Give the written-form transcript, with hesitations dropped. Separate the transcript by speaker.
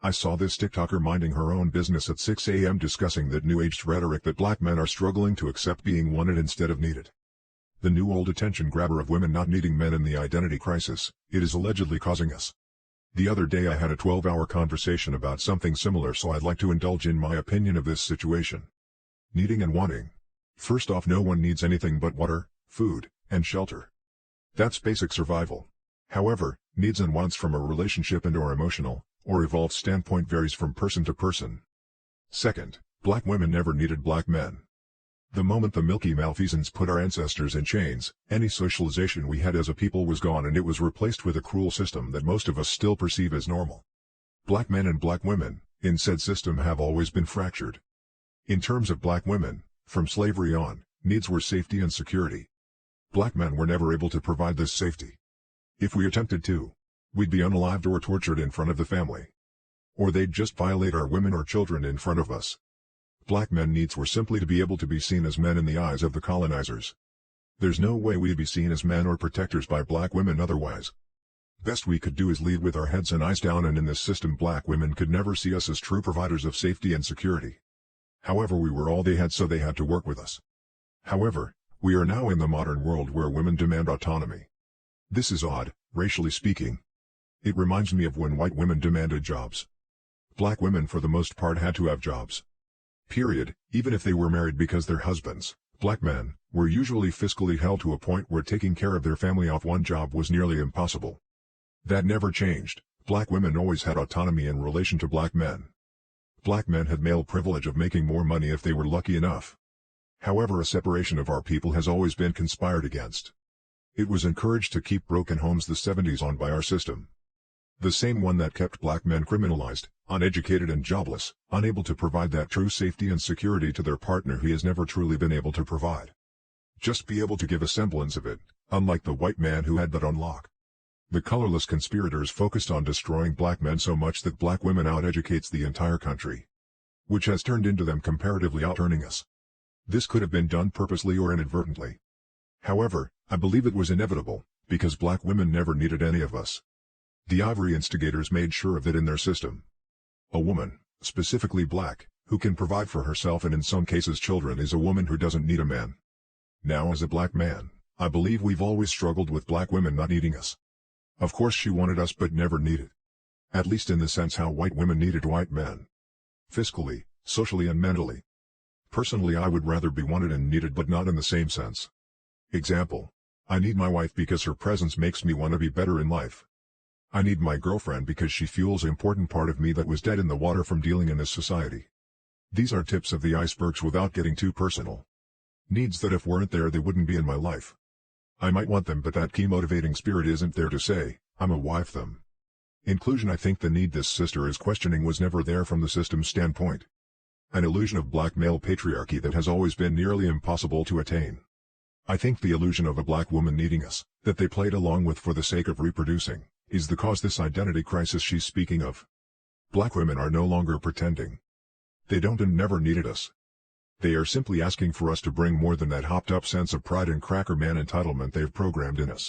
Speaker 1: I saw this TikToker minding her own business at 6 a.m. discussing that new-aged rhetoric that black men are struggling to accept being wanted instead of needed. The new old attention grabber of women not needing men in the identity crisis it is allegedly causing us. The other day I had a 12-hour conversation about something similar, so I'd like to indulge in my opinion of this situation. Needing and wanting. First off, no one needs anything but water, food, and shelter. That's basic survival. However, needs and wants from a relationship and/or emotional, or evolved standpoint varies from person to person. Second, black women never needed black men. The moment the milky malfeasance put our ancestors in chains, any socialization we had as a people was gone and it was replaced with a cruel system that most of us still perceive as normal. Black men and black women, in said system, have always been fractured. In terms of black women, from slavery on, needs were safety and security. Black men were never able to provide this safety. If we attempted to, we'd be unalived or tortured in front of the family. Or they'd just violate our women or children in front of us. Black men needs were simply to be able to be seen as men in the eyes of the colonizers. There's no way we'd be seen as men or protectors by black women otherwise. Best we could do is lead with our heads and eyes down, and in this system black women could never see us as true providers of safety and security. However, we were all they had, so they had to work with us. However, we are now in the modern world where women demand autonomy. This is odd, racially speaking. It reminds me of when white women demanded jobs. Black women for the most part had to have jobs. Period. Even if they were married, because their husbands, black men, were usually fiscally held to a point where taking care of their family off one job was nearly impossible. That never changed. Black women always had autonomy in relation to black men. Black men had male privilege of making more money if they were lucky enough. However, a separation of our people has always been conspired against. It was encouraged to keep broken homes the 70s on by our system. The same one that kept black men criminalized, uneducated and jobless, unable to provide that true safety and security to their partner he has never truly been able to provide. Just be able to give a semblance of it, unlike the white man who had that on lock. The colorless conspirators focused on destroying black men so much that black women out-educates the entire country, which has turned into them comparatively out-earning us. This could have been done purposely or inadvertently. However, I believe it was inevitable, because black women never needed any of us. The ivory instigators made sure of it in their system. A woman, specifically black, who can provide for herself and in some cases children is a woman who doesn't need a man. Now, as a black man, I believe we've always struggled with black women not needing us. Of course she wanted us but never needed. At least in the sense how white women needed white men. Fiscally, socially and mentally. Personally, I would rather be wanted and needed, but not in the same sense. Example. I need my wife because her presence makes me want to be better in life. I need my girlfriend because she fuels an important part of me that was dead in the water from dealing in this society. These are tips of the icebergs without getting too personal. Needs that if weren't there they wouldn't be in my life. I might want them, but that key motivating spirit isn't there to say, I'm a wife them. Inclusion. I think the need this sister is questioning was never there from the system's standpoint. An illusion of black male patriarchy that has always been nearly impossible to attain. I think the illusion of a black woman needing us, that they played along with for the sake of reproducing, is the cause this identity crisis she's speaking of. Black women are no longer pretending. They don't and never needed us. They are simply asking for us to bring more than that hopped up sense of pride and cracker man entitlement they've programmed in us.